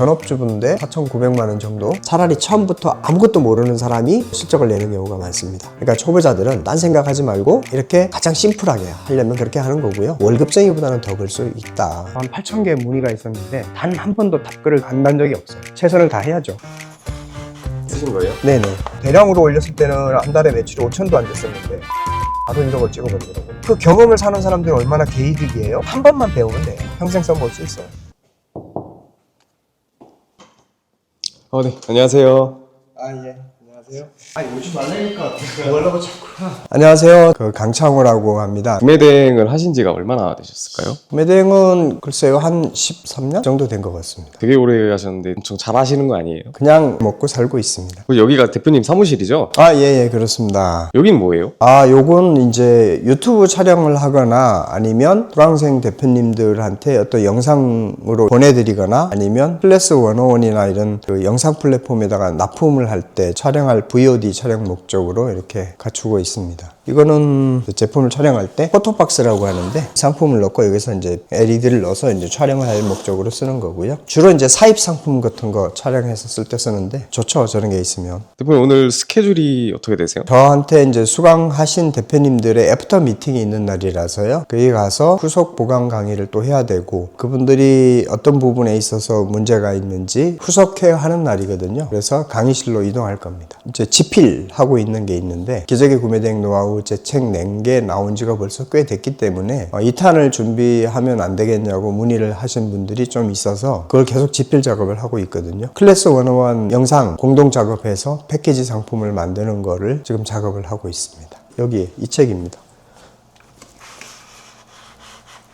전업주부인데 4,900만 원 정도. 차라리 처음부터 아무것도 모르는 사람이 실적을 내는 경우가 많습니다. 그러니까 초보자들은 딴 생각하지 말고 이렇게 가장 심플하게 하려면 그렇게 하는 거고요. 월급쟁이보다는 더 벌 수 있다. 한 8,000개의 문의가 있었는데 단 한 번도 답글을 안 단 적이 없어요. 최선을 다해야죠. 쓰신 거예요? 네네. 대량으로 올렸을 때는 한 달에 매출이 5천도 안 됐었는데 바로 1억을 찍어버리더라고요. 그 경험을 사는 사람들은 얼마나 개이득이에요. 한 번만 배우면 돼요. 평생 써볼 수 있어요. 네. 안녕하세요. 예. 안녕하세요. 오지 말라니까 뭐라고 자꾸. 안녕하세요. 강창호라고 합니다. 구매대행을 하신 지가 얼마나 되셨을까요? 구매대행은 글쎄요 한 13년 정도 된 것 같습니다. 되게 오래 하셨는데 엄청 잘 하시는 거 아니에요? 그냥 먹고 살고 있습니다. 여기가 대표님 사무실이죠? 예, 그렇습니다. 여긴 뭐예요? 요건 이제 유튜브 촬영을 하거나 아니면 수강생 대표님들한테 어떤 영상으로 보내드리거나 아니면 클래스 101이나 이런 그 영상 플랫폼에다가 납품을 할 때 촬영할 VOD 촬영 목적으로 이렇게 갖추고 있습니다. 이거는 제품을 촬영할 때 포토박스라고 하는데 상품을 넣고 여기서 이제 LED를 넣어서 이제 촬영을 할 목적으로 쓰는 거고요. 주로 이제 사입 상품 같은 거 촬영해서 쓸 때 쓰는데 좋죠. 저런 게 있으면. 대표님 오늘 스케줄이 어떻게 되세요? 저한테 이제 수강하신 대표님들의 애프터 미팅이 있는 날이라서요. 거기 가서 후속 보강 강의를 또 해야 되고 그분들이 어떤 부분에 있어서 문제가 있는지 후속해야 하는 날이거든요. 그래서 강의실로 이동할 겁니다. 이제 지필하고 있는 게 있는데 기적의 구매대행 노하우 제 책 낸 게 나온 지가 벌써 꽤 됐기 때문에 2탄을 준비하면 안 되겠냐고 문의를 하신 분들이 좀 있어서 그걸 계속 지필 작업을 하고 있거든요. 클래스 101 영상 공동 작업해서 패키지 상품을 만드는 거를 지금 작업을 하고 있습니다. 여기 이 책입니다.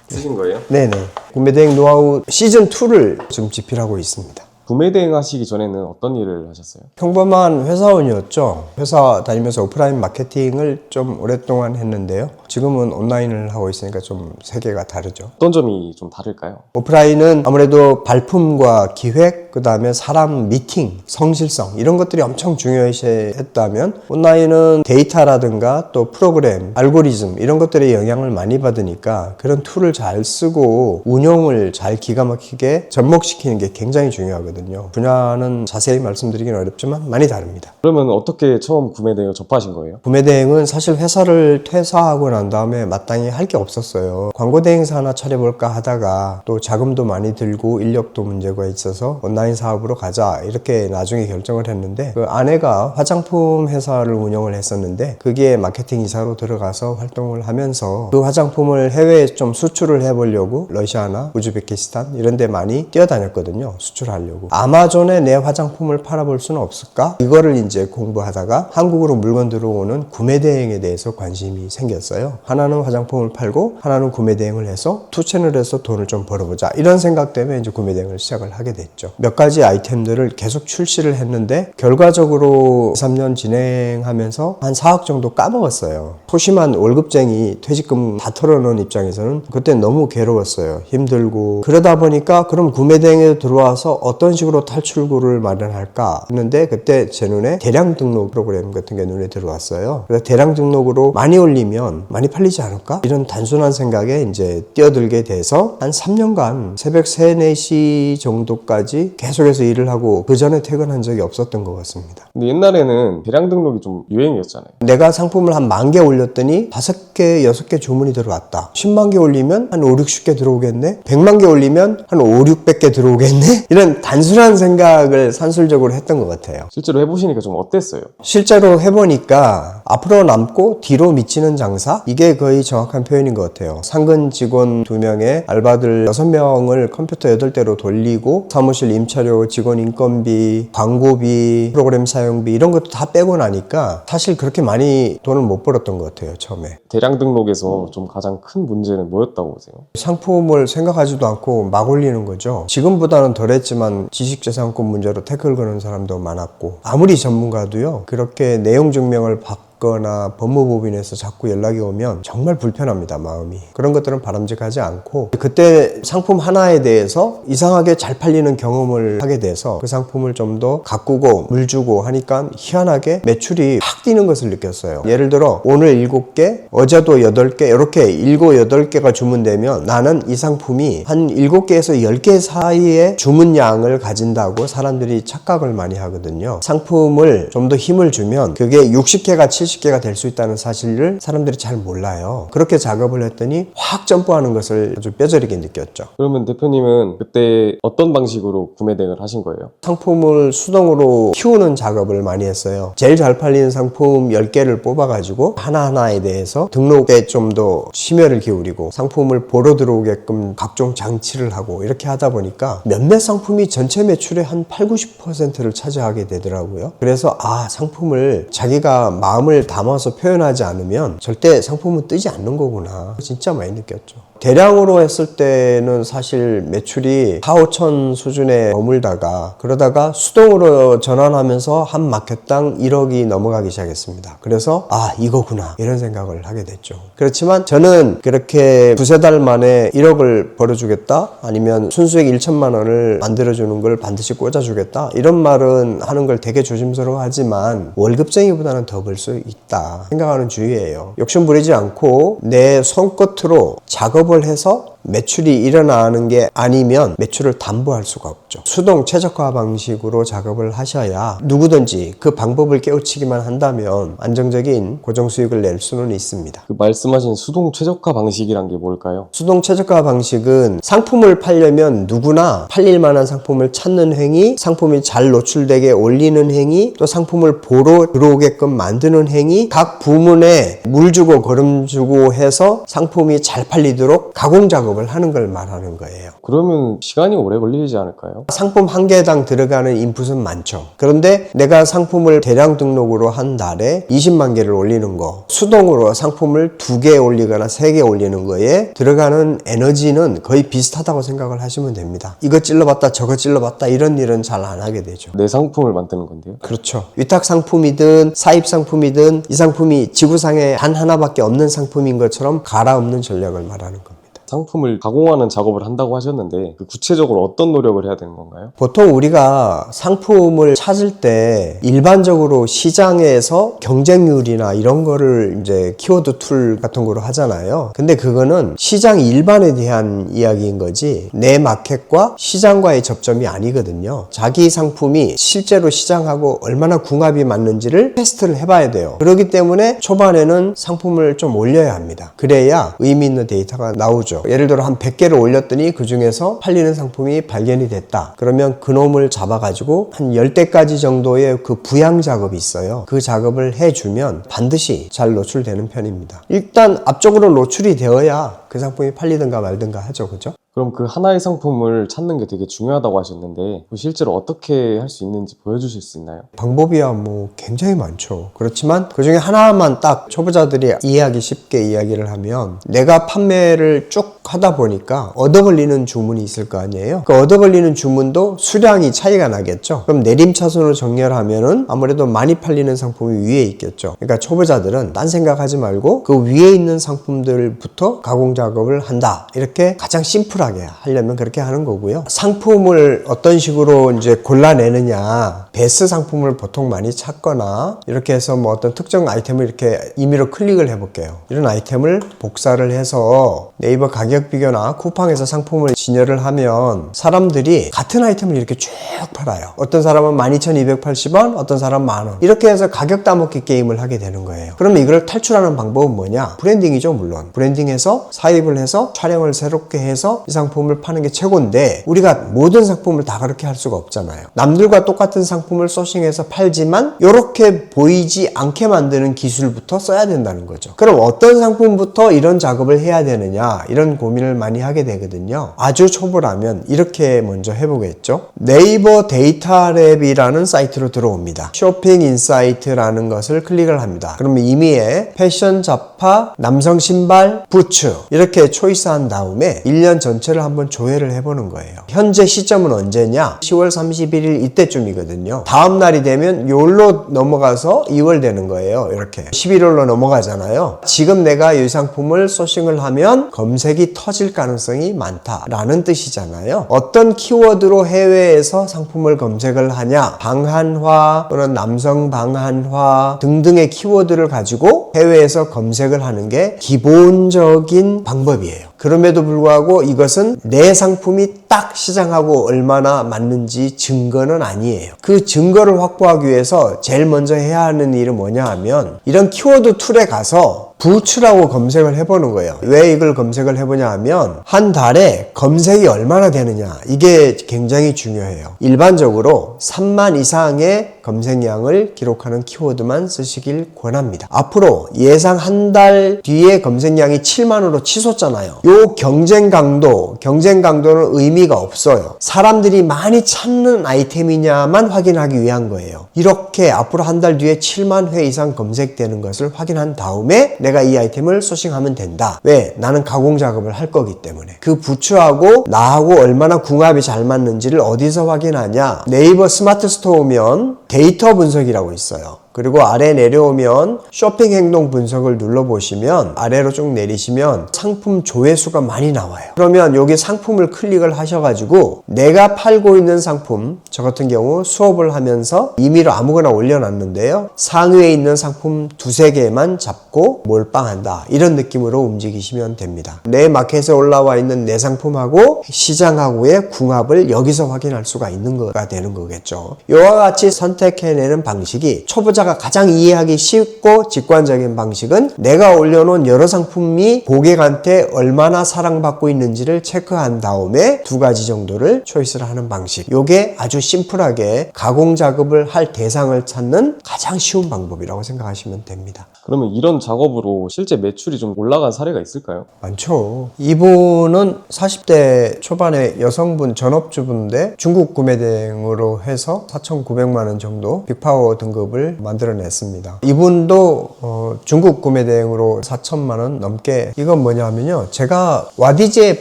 쓰신 거예요? 네네. 구매대행 노하우 시즌2를 지금 집필하고 있습니다. 구매대행 하시기 전에는 어떤 일을 하셨어요? 평범한 회사원이었죠. 회사 다니면서 오프라인 마케팅을 좀 오랫동안 했는데요. 지금은 온라인을 하고 있으니까 좀 세계가 다르죠. 어떤 점이 좀 다를까요? 오프라인은 아무래도 발품과 기획, 그 다음에 사람 미팅, 성실성 이런 것들이 엄청 중요했다면 온라인은 데이터라든가 또 프로그램, 알고리즘 이런 것들의 영향을 많이 받으니까 그런 툴을 잘 쓰고 운용을 잘 기가 막히게 접목시키는 게 굉장히 중요하거든요. 분야는 자세히 말씀드리기는 어렵지만 많이 다릅니다. 그러면 어떻게 처음 구매대행을 접하신 거예요? 구매대행은 사실 회사를 퇴사하고 난 다음에 마땅히 할 게 없었어요. 광고대행사 하나 차려볼까 하다가 또 자금도 많이 들고 인력도 문제가 있어서 온라인 사업으로 가자 이렇게 나중에 결정을 했는데 그 아내가 화장품 회사를 운영을 했었는데 그게 마케팅 이사로 들어가서 활동을 하면서 그 화장품을 해외에 좀 수출을 해보려고 러시아나 우즈베키스탄 이런 데 많이 뛰어다녔거든요. 수출하려고. 아마존에 내 화장품을 팔아볼 수는 없을까? 이거를 이제 공부하다가 한국으로 물건 들어오는 구매 대행에 대해서 관심이 생겼어요. 하나는 화장품을 팔고 하나는 구매 대행을 해서 투 채널에서 돈을 좀 벌어보자. 이런 생각 때문에 이제 구매 대행을 시작을 하게 됐죠. 몇 가지 아이템들을 계속 출시를 했는데 결과적으로 3년 진행하면서 한 4억 정도 까먹었어요. 소심한 월급쟁이 퇴직금 다 털어놓은 입장에서는 그때 너무 괴로웠어요. 힘들고 그러다 보니까 그럼 구매 대행에 들어와서 어떤 식으로 탈출구를 마련할까 했는데 그때 제 눈에 대량 등록 프로그램 같은 게 눈에 들어왔어요. 그래서 대량 등록으로 많이 올리면 많이 팔리지 않을까? 이런 단순한 생각에 이제 뛰어들게 돼서 한 3년간 새벽 3, 4시 정도까지 계속해서 일을 하고 그 전에 퇴근한 적이 없었던 것 같습니다. 근데 옛날에는 대량 등록이 좀 유행이었잖아요. 내가 상품을 한 10,000개 올렸더니 5개, 6개 주문이 들어왔다. 10만 개 올리면 한 5, 60개 들어오겠네? 100만 개 올리면 한 5, 600개 들어오겠네? 이런 단순한 생각을 산술적으로 했던 것 같아요. 실제로 해보시니까 좀 어땠어요? 실제로 해보니까 앞으로 남고 뒤로 미치는 장사? 이게 거의 정확한 표현인 것 같아요. 상근 직원 2명에 알바들 6명을 컴퓨터 8대로 돌리고 사무실 임차료, 직원 인건비, 광고비, 프로그램 사용비 이런 것도 다 빼고 나니까 사실 그렇게 많이 돈을 못 벌었던 것 같아요. 처음에. 대량 등록에서 좀 가장 큰 문제는 뭐였다고 보세요? 상품을 생각하지도 않고 막 올리는 거죠. 지금보다는 덜했지만 지식재산권 문제로 태클 거는 사람도 많았고 아무리 전문가도요 그렇게 내용 증명을 받거나 있거나 법무법인에서 자꾸 연락이 오면 정말 불편합니다, 마음이. 그런 것들은 바람직하지 않고, 그때 상품 하나에 대해서 이상하게 잘 팔리는 경험을 하게 돼서 그 상품을 좀 더 가꾸고 물 주고 하니까 희한하게 매출이 확 뛰는 것을 느꼈어요. 예를 들어 오늘 7개, 어제도 8개, 이렇게 7, 8개가 주문되면 나는 이 상품이 한 7개에서 10개 사이에 주문량을 가진다고 사람들이 착각을 많이 하거든요. 상품을 좀 더 힘을 주면 그게 60개가 70개가 될 수 있다는 사실을 사람들이 잘 몰라요. 그렇게 작업을 했더니 확 점프하는 것을 아주 뼈저리게 느꼈죠. 그러면 대표님은 그때 어떤 방식으로 구매 대행을 하신 거예요? 상품을 수동으로 키우는 작업을 많이 했어요. 제일 잘 팔리는 상품 10개를 뽑아가지고 하나하나에 대해서 등록에 좀 더 심혈을 기울이고 상품을 보러 들어오게끔 각종 장치를 하고 이렇게 하다 보니까 몇몇 상품이 전체 매출의 한 8, 90%를 차지하게 되더라고요. 그래서 상품을 자기가 마음을 담아서 표현하지 않으면 절대 상품은 뜨지 않는 거구나. 진짜 많이 느꼈죠. 대량으로 했을 때는 사실 매출이 4, 5천 수준에 머물다가 그러다가 수동으로 전환하면서 한 마켓당 1억이 넘어가기 시작했습니다. 그래서 이거구나 이런 생각을 하게 됐죠. 그렇지만 저는 그렇게 두세 달 만에 1억을 벌어주겠다 아니면 순수익 1천만 원을 만들어주는 걸 반드시 꽂아주겠다 이런 말은 하는 걸 되게 조심스러워 하지만 월급쟁이보다는 더 벌 수 있다 생각하는 주의예요. 욕심 부리지 않고 내 손끝으로 작업을 해서 매출이 일어나는 게 아니면 매출을 담보할 수가 없죠. 수동 최적화 방식으로 작업을 하셔야 누구든지 그 방법을 깨우치기만 한다면 안정적인 고정 수익을 낼 수는 있습니다. 그 말씀하신 수동 최적화 방식이란 게 뭘까요? 수동 최적화 방식은 상품을 팔려면 누구나 팔릴 만한 상품을 찾는 행위, 상품이 잘 노출되게 올리는 행위, 또 상품을 보러 들어오게끔 만드는 행위, 각 부문에 물 주고 거름 주고 해서 상품이 잘 팔리도록 가공 작업을 하는 걸 말하는 거예요. 그러면 시간이 오래 걸리지 않을까요? 상품 한 개당 들어가는 인풋은 많죠. 그런데 내가 상품을 대량 등록으로 한 달에 20만 개를 올리는 거, 수동으로 상품을 2개 올리거나 3개 올리는 거에 들어가는 에너지는 거의 비슷하다고 생각을 하시면 됩니다. 이거 찔러봤다 저거 찔러봤다 이런 일은 잘 안 하게 되죠. 내 상품을 만드는 건데요? 그렇죠. 위탁 상품이든 사입 상품이든 이 상품이 지구상에 단 하나밖에 없는 상품인 것처럼 갈아엎는 전략을 말하는 겁니다. 상품을 가공하는 작업을 한다고 하셨는데 그 구체적으로 어떤 노력을 해야 되는 건가요? 보통 우리가 상품을 찾을 때 일반적으로 시장에서 경쟁률이나 이런 거를 이제 키워드 툴 같은 거로 하잖아요. 근데 그거는 시장 일반에 대한 이야기인 거지 내 마켓과 시장과의 접점이 아니거든요. 자기 상품이 실제로 시장하고 얼마나 궁합이 맞는지를 테스트를 해봐야 돼요. 그렇기 때문에 초반에는 상품을 좀 올려야 합니다. 그래야 의미 있는 데이터가 나오죠. 예를 들어 한 100개를 올렸더니 그 중에서 팔리는 상품이 발견이 됐다. 그러면 그놈을 잡아가지고 한 10대까지 정도의 그 부양 작업이 있어요. 그 작업을 해주면 반드시 잘 노출되는 편입니다. 일단 앞쪽으로 노출이 되어야 그 상품이 팔리든가 말든가 하죠. 그죠? 그럼 그 하나의 상품을 찾는 게 되게 중요하다고 하셨는데 실제로 어떻게 할 수 있는지 보여주실 수 있나요? 방법이야 뭐 굉장히 많죠. 그렇지만 그 중에 하나만 딱 초보자들이 이해하기 쉽게 이야기를 하면 내가 판매를 쭉 하다 보니까 얻어걸리는 주문이 있을 거 아니에요. 그 얻어걸리는 주문도 수량이 차이가 나겠죠. 그럼 내림차순으로 정렬하면은 아무래도 많이 팔리는 상품이 위에 있겠죠. 그러니까 초보자들은 딴 생각하지 말고 그 위에 있는 상품들부터 가공 작업을 한다. 이렇게 가장 심플하게 하려면 그렇게 하는 거고요. 상품을 어떤 식으로 이제 골라내느냐, 베스트 상품을 보통 많이 찾거나 이렇게 해서 뭐 어떤 특정 아이템을 이렇게 임의로 클릭을 해볼게요. 이런 아이템을 복사를 해서 네이버 가격 비교나 쿠팡에서 상품을 진열을 하면 사람들이 같은 아이템을 이렇게 쭉 팔아요. 어떤 사람은 12,280원, 어떤 사람은 만원. 이렇게 해서 가격 따먹기 게임을 하게 되는 거예요. 그러면 이걸 탈출하는 방법은 뭐냐? 브랜딩이죠, 물론. 브랜딩해서 사입을 해서 촬영을 새롭게 해서 이 상품을 파는 게 최고인데 우리가 모든 상품을 다 그렇게 할 수가 없잖아요. 남들과 똑같은 상품을 소싱해서 팔지만 이렇게 보이지 않게 만드는 기술부터 써야 된다는 거죠. 그럼 어떤 상품부터 이런 작업을 해야 되느냐 이런 고민을 많이 하게 되거든요. 아주 초보라면 이렇게 먼저 해보겠죠. 네이버 데이터랩이라는 사이트로 들어옵니다. 쇼핑 인사이트라는 것을 클릭을 합니다. 그러면 임의의 패션 잡화 스카파, 남성 신발, 부츠 이렇게 초이스한 다음에 1년 전체를 한번 조회를 해보는 거예요. 현재 시점은 언제냐? 10월 31일 이때쯤이거든요. 다음 날이 되면 요일로 넘어가서 2월 되는 거예요. 이렇게 11월로 넘어가잖아요. 지금 내가 이 상품을 소싱을 하면 검색이 터질 가능성이 많다라는 뜻이잖아요. 어떤 키워드로 해외에서 상품을 검색을 하냐? 방한화 또는 남성 방한화 등등의 키워드를 가지고 해외에서 검색을 하는 게 기본적인 방법이에요. 그럼에도 불구하고 이것은 내 상품이 딱 시장하고 얼마나 맞는지 증거는 아니에요. 그 증거를 확보하기 위해서 제일 먼저 해야 하는 일은 뭐냐 하면 이런 키워드 툴에 가서 부츠라고 검색을 해보는 거예요. 왜 이걸 검색을 해보냐 하면 한 달에 검색이 얼마나 되느냐 이게 굉장히 중요해요. 일반적으로 3만 이상의 검색량을 기록하는 키워드만 쓰시길 권합니다. 앞으로 예상 한 달 뒤에 검색량이 7만으로 치솟잖아요. 요 경쟁 강도는 의미가 없어요. 사람들이 많이 찾는 아이템이냐만 확인하기 위한 거예요. 이렇게 앞으로 한 달 뒤에 7만 회 이상 검색되는 것을 확인한 다음에 내가 이 아이템을 소싱하면 된다. 왜? 나는 가공 작업을 할 거기 때문에. 그 부츠하고 나하고 얼마나 궁합이 잘 맞는지를 어디서 확인하냐? 네이버 스마트 스토어 오면 데이터 분석이라고 있어요. 그리고 아래 내려오면 쇼핑 행동 분석을 눌러보시면 아래로 쭉 내리시면 상품 조회수가 많이 나와요. 그러면 여기 상품을 클릭을 하셔가지고 내가 팔고 있는 상품, 저 같은 경우 수업을 하면서 임의로 아무거나 올려놨는데요. 상위에 있는 상품 두세 개만 잡고 몰빵한다. 이런 느낌으로 움직이시면 됩니다. 내 마켓에 올라와 있는 내 상품하고 시장하고의 궁합을 여기서 확인할 수가 있는 거가 되는 거겠죠. 이와 같이 선택해내는 방식이 초보자가 가장 이해하기 쉽고 직관적인 방식은 내가 올려놓은 여러 상품이 고객한테 얼마나 사랑받고 있는지를 체크한 다음에 두 가지 정도를 초이스를 하는 방식. 이게 아주 심플하게 가공 작업을 할 대상을 찾는 가장 쉬운 방법이라고 생각하시면 됩니다. 그러면 이런 작업으로 실제 매출이 좀 올라간 사례가 있을까요? 많죠. 이분은 40대 초반의 여성분 전업주부인데 중국 구매대행으로 해서 4,900만 원 정도 빅파워 등급을 만들어냈습니다. 이분도 중국 구매대행으로 4천만 원 넘게. 이건 뭐냐면요, 제가 와디제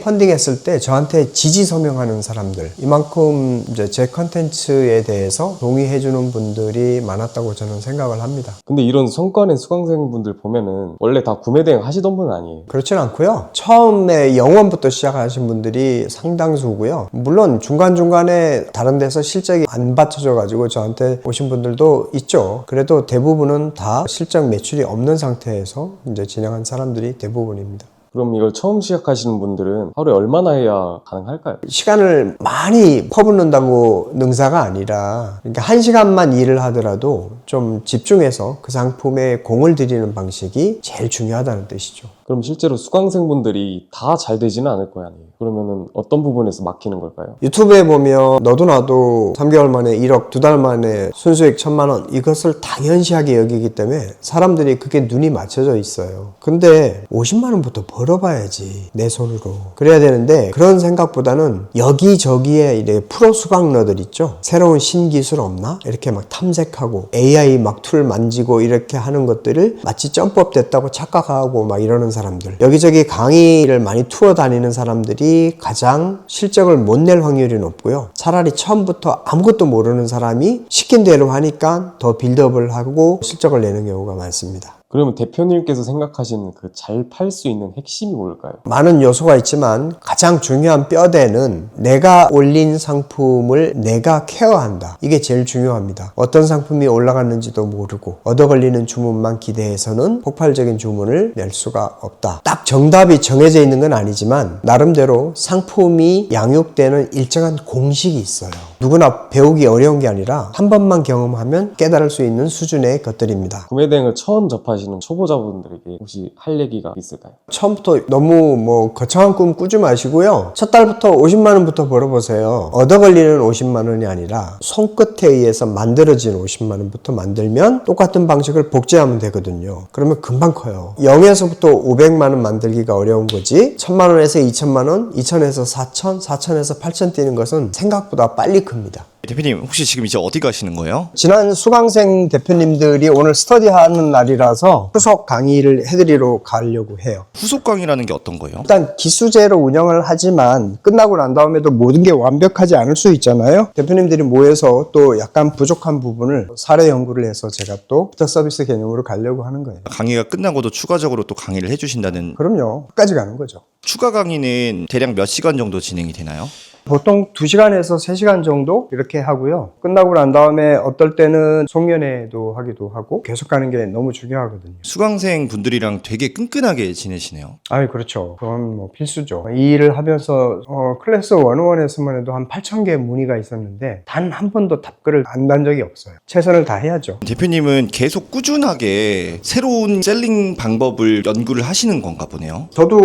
펀딩했을 때 저한테 지지 서명하는 사람들, 이만큼 이제 제 컨텐츠에 대해서 동의해주는 분들이 많았다고 저는 생각을 합니다. 근데 이런 성과 낸 수강생분들 보면은 원래 다 구매대행 하시던 분은 아니에요. 그렇진 않고요. 처음에 영원부터 시작하신 분들이 상당수고요. 물론 중간중간에 다른 데서 실적이 안 받쳐져 가지고 저한테 오신 분들도 있죠. 그래도 대부분은 다 실적 매출이 없는 상태에서 이제 진행한 사람들이 대부분입니다. 그럼 이걸 처음 시작하시는 분들은 하루에 얼마나 해야 가능할까요? 시간을 많이 퍼붓는다고 능사가 아니라, 그러니까 1시간만 일을 하더라도 좀 집중해서 그 상품에 공을 들이는 방식이 제일 중요하다는 뜻이죠. 그럼 실제로 수강생분들이 다 잘 되지는 않을 거 아니에요. 그러면은 어떤 부분에서 막히는 걸까요? 유튜브에 보면 너도 나도 3개월 만에 1억, 2달 만에 순수익 1,000만 원, 이것을 당연시하게 여기기 때문에 사람들이 그게 눈이 맞춰져 있어요. 근데 50만 원부터 벌어봐야지, 내 손으로. 그래야 되는데 그런 생각보다는 여기저기에 이제 프로 수강러들 있죠. 새로운 신기술 없나? 이렇게 막 탐색하고 AI 막 툴 만지고 이렇게 하는 것들을 마치 점법 됐다고 착각하고 막 이러는 사람들, 여기저기 강의를 많이 투어 다니는 사람들이 가장 실적을 못 낼 확률이 높고요. 차라리 처음부터 아무것도 모르는 사람이 시킨 대로 하니까 더 빌드업을 하고 실적을 내는 경우가 많습니다. 그러면 대표님께서 생각하시는 그 잘 팔 수 있는 핵심이 뭘까요? 많은 요소가 있지만 가장 중요한 뼈대는 내가 올린 상품을 내가 케어한다. 이게 제일 중요합니다. 어떤 상품이 올라갔는지도 모르고 얻어 걸리는 주문만 기대해서는 폭발적인 주문을 낼 수가 없다. 딱 정답이 정해져 있는 건 아니지만 나름대로 상품이 양육되는 일정한 공식이 있어요. 누구나 배우기 어려운 게 아니라 한 번만 경험하면 깨달을 수 있는 수준의 것들입니다. 구매대행을 처음 접하시는 초보자분들에게 혹시 할 얘기가 있을까요? 처음부터 너무 거창한 꿈 꾸지 마시고요. 첫 달부터 50만 원부터 벌어보세요. 얻어 걸리는 50만 원이 아니라 손끝에 의해서 만들어진 50만 원부터 만들면 똑같은 방식을 복제하면 되거든요. 그러면 금방 커요. 0에서부터 500만 원 만들기가 어려운 거지, 1000만 원에서 2000만 원, 2000에서 4000, 4000에서 8000 뛰는 것은 생각보다 빨리 큽니다. 대표님 혹시 지금 이제 어디 가시는 거예요? 지난 수강생 대표님들이 오늘 스터디하는 날이라서 후속 강의를 해드리러 가려고 해요. 후속 강의라는 게 어떤 거예요? 일단 기수제로 운영을 하지만 끝나고 난 다음에도 모든 게 완벽하지 않을 수 있잖아요. 대표님들이 모여서 또 약간 부족한 부분을 사례 연구를 해서 제가 또 부터 서비스 개념으로 가려고 하는 거예요. 강의가 끝나고도 추가적으로 또 강의를 해주신다는. 그럼요. 끝까지 가는 거죠. 추가 강의는 대략 몇 시간 정도 진행이 되나요? 보통 2시간에서 3시간 정도 이렇게 하고요. 끝나고 난 다음에 어떨 때는 송년회도 하기도 하고 계속 가는 게 너무 중요하거든요. 수강생 분들이랑 되게 끈끈하게 지내시네요. 아이, 그렇죠. 그건 뭐 필수죠. 이 일을 하면서 클래스 101에서만 해도 한 8,000개 문의가 있었는데 단 한 번도 답글을 안 단 적이 없어요. 최선을 다해야죠. 대표님은 계속 꾸준하게 새로운 셀링 방법을 연구를 하시는 건가 보네요. 저도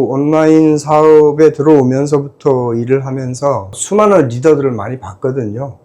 온라인 사업에 들어오면서부터 일을 하면서 수많은 리더들을 많이 봤거든요.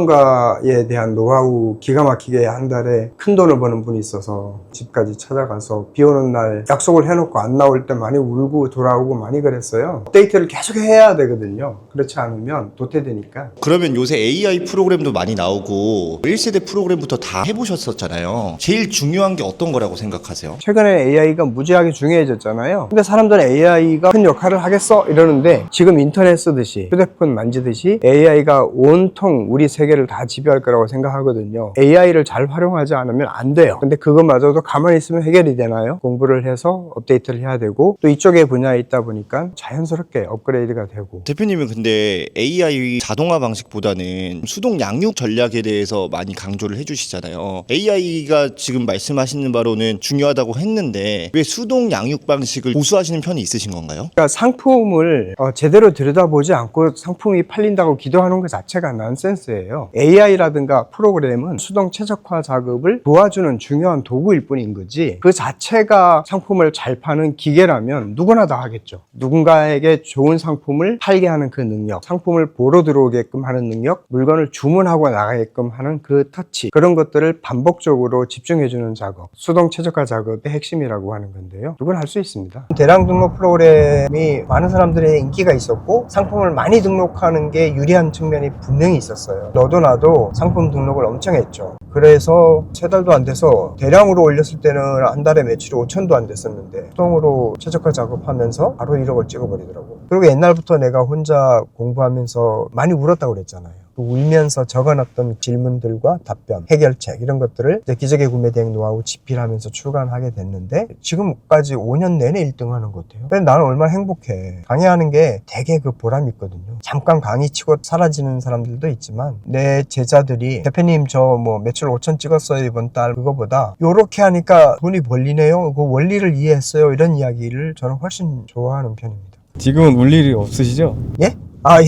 11번가에 대한 노하우 기가 막히게 한 달에 큰 돈을 버는 분이 있어서 집까지 찾아가서 비 오는 날 약속을 해놓고 안 나올 때 많이 울고 돌아오고 많이 그랬어요. 업데이트를 계속 해야 되거든요. 그렇지 않으면 도태되니까. 그러면 요새 AI 프로그램도 많이 나오고 1세대 프로그램부터 다 해보셨었잖아요. 제일 중요한 게 어떤 거라고 생각하세요? 최근에 AI가 무지하게 중요해졌잖아요. 근데 사람들은 AI가 큰 역할을 하겠어? 이러는데 지금 인터넷 쓰듯이 휴대폰 만지듯이 AI가 온통 우리 세계를 다 지배할 거라고 생각하거든요. AI를 잘 활용하지 않으면 안 돼요. 근데 그것마저도 가만히 있으면 해결이 되나요? 공부를 해서 업데이트를 해야 되고 또 이쪽의 분야에 있다 보니까 자연스럽게 업그레이드가 되고. 대표님은 근데 AI 자동화 방식보다는 수동 양육 전략에 대해서 많이 강조를 해주시잖아요. AI가 지금 말씀하시는 바로는 중요하다고 했는데 왜 수동 양육 방식을 고수하시는 편이 있으신 건가요? 그러니까 상품을 제대로 들여다보지 않고 상품이 팔린다고 기도하는 것 자체가 난센스예요. AI라든가 프로그램은 수동 최적화 작업을 도와주는 중요한 도구일 뿐인 거지 그 자체가 상품을 잘 파는 기계라면 누구나 다 하겠죠. 누군가에게 좋은 상품을 팔게 하는 그 능력, 상품을 보러 들어오게끔 하는 능력, 물건을 주문하고 나가게끔 하는 그 터치, 그런 것들을 반복적으로 집중해주는 작업, 수동 최적화 작업의 핵심이라고 하는 건데요. 누구나 할 수 있습니다. 대량 등록 프로그램이 많은 사람들의 인기가 있었고 상품을 많이 등록하는 게 유리한 측면이 분명히 있었어요. 너도 나도 상품 등록을 엄청 했죠. 그래서 3달도 안 돼서 대량으로 올렸을 때는 한 달에 매출이 5천도 안 됐었는데 수동으로 최적화 작업하면서 바로 1억을 찍어버리더라고. 그리고 옛날부터 내가 혼자 공부하면서 많이 울었다고 그랬잖아요. 울면서 적어놨던 질문들과 답변, 해결책 이런 것들을 이제 기적의 구매 대행 노하우 집필하면서 출간하게 됐는데 지금까지 5년 내내 1등하는 것 같아요. 근데 나는 얼마나 행복해. 강의하는 게 되게 그 보람이 있거든요. 잠깐 강의 치고 사라지는 사람들도 있지만 내 제자들이 대표님 저 뭐 매출 5천 찍었어요 이번 달 그거보다 요렇게 하니까 돈이 벌리네요. 그 원리를 이해했어요. 이런 이야기를 저는 훨씬 좋아하는 편입니다. 지금은 울 일이 없으시죠? 예? 아, 예.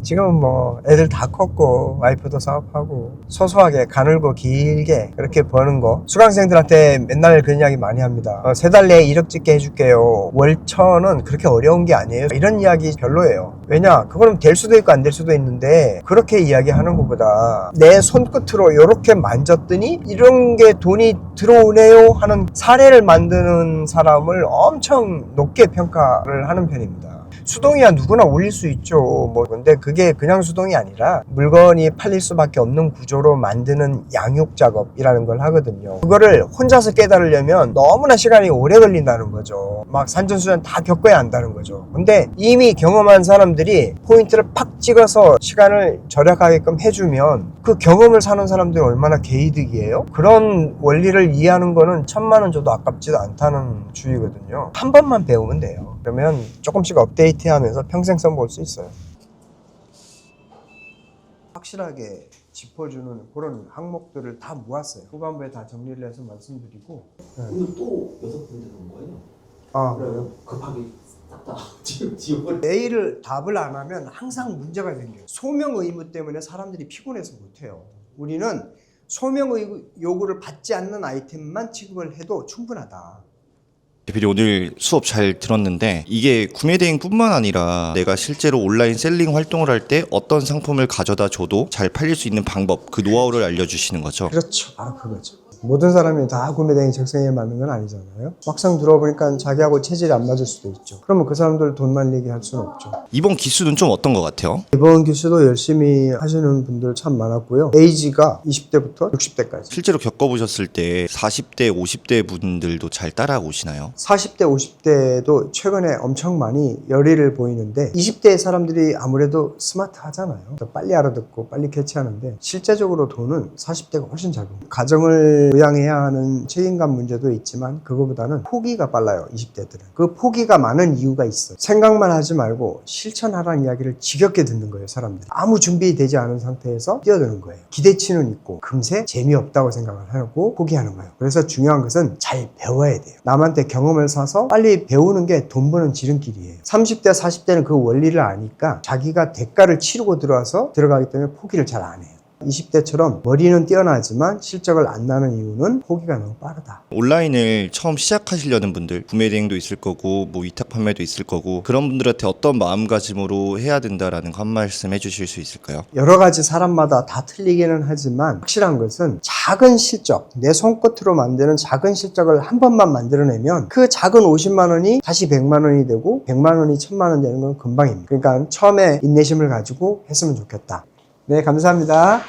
지금은 뭐 애들 다 컸고 와이프도 사업하고 소소하게 가늘고 길게 그렇게 버는 거 수강생들한테 맨날 그런 이야기 많이 합니다. 3달 내에 1억 찍게 해줄게요. 월천은 그렇게 어려운 게 아니에요. 이런 이야기 별로예요. 왜냐? 그거는 될 수도 있고 안 될 수도 있는데 그렇게 이야기하는 것보다 내 손끝으로 이렇게 만졌더니 이런 게 돈이 들어오네요 하는 사례를 만드는 사람을 엄청 높게 평가를 하는 편입니다. 수동이야 누구나 올릴 수 있죠. 뭐 근데 그게 그냥 수동이 아니라 물건이 팔릴 수밖에 없는 구조로 만드는 양육 작업이라는 걸 하거든요. 그거를 혼자서 깨달으려면 너무나 시간이 오래 걸린다는 거죠. 막 산전수전 다 겪어야 한다는 거죠. 근데 이미 경험한 사람들이 포인트를 팍 찍어서 시간을 절약하게끔 해주면 그 경험을 사는 사람들은 얼마나 개이득이에요? 그런 원리를 이해하는 거는 1,000만 원 줘도 아깝지도 않다는 주의거든요. 한 번만 배우면 돼요. 그러면 조금씩 업데이트하면서 평생 써볼 수 있어요. 확실하게 짚어주는 그런 항목들을 다 모았어요. 후반부에 다 정리를 해서 말씀드리고. 오늘 또 6분들 온 거예요? 아, 그래요? 급하게 싹다 지우고 메일을 답을 안 하면 항상 문제가 생겨요. 소명 의무 때문에 사람들이 피곤해서 못해요. 우리는 소명 요구를 받지 않는 아이템만 취급을 해도 충분하다. 대표님 오늘 수업 잘 들었는데 이게 구매 대행뿐만 아니라 내가 실제로 온라인 셀링 활동을 할 때 어떤 상품을 가져다 줘도 잘 팔릴 수 있는 방법, 그 노하우를 알려주시는 거죠. 그렇죠. 바로 그거죠. 모든 사람이 다 구매대행 적성에 맞는 건 아니잖아요. 막상 들어보니까 자기하고 체질이 안 맞을 수도 있죠. 그러면 그 사람들 돈 날리게 할 수는 없죠. 이번 기수는 좀 어떤 것 같아요? 이번 기수도 열심히 하시는 분들 참 많았고요. 에이지가 20대부터 60대까지. 실제로 겪어보셨을 때 40대, 50대 분들도 잘 따라오시나요? 40대, 50대도 최근에 엄청 많이 열의를 보이는데 20대 사람들이 아무래도 스마트하잖아요. 더 빨리 알아듣고 빨리 캐치하는데 실제적으로 돈은 40대가 훨씬 작은 거예요. 가정을 부양해야 하는 책임감 문제도 있지만 그거보다는 포기가 빨라요. 20대들은. 그 포기가 많은 이유가 있어요. 생각만 하지 말고 실천하라는 이야기를 지겹게 듣는 거예요. 사람들이. 아무 준비되지 않은 상태에서 뛰어드는 거예요. 기대치는 있고 금세 재미없다고 생각을 하고 포기하는 거예요. 그래서 중요한 것은 잘 배워야 돼요. 남한테 경험을 사서 빨리 배우는 게 돈 버는 지름길이에요. 30대, 40대는 그 원리를 아니까 자기가 대가를 치르고 들어가기 때문에 포기를 잘 안 해요. 20대처럼 머리는 뛰어나지만 실적을 안 나는 이유는 포기가 너무 빠르다. 온라인을 처음 시작하시려는 분들, 구매 대행도 있을 거고 뭐 위탁 판매도 있을 거고 그런 분들한테 어떤 마음가짐으로 해야 된다라는 거 한 말씀 해주실 수 있을까요? 여러 가지 사람마다 다 틀리기는 하지만 확실한 것은 작은 실적, 내 손끝으로 만드는 작은 실적을 한 번만 만들어내면 그 작은 50만 원이 다시 100만 원이 되고 100만 원이 1000만 원 되는 건 금방입니다. 그러니까 처음에 인내심을 가지고 했으면 좋겠다. 네, 감사합니다.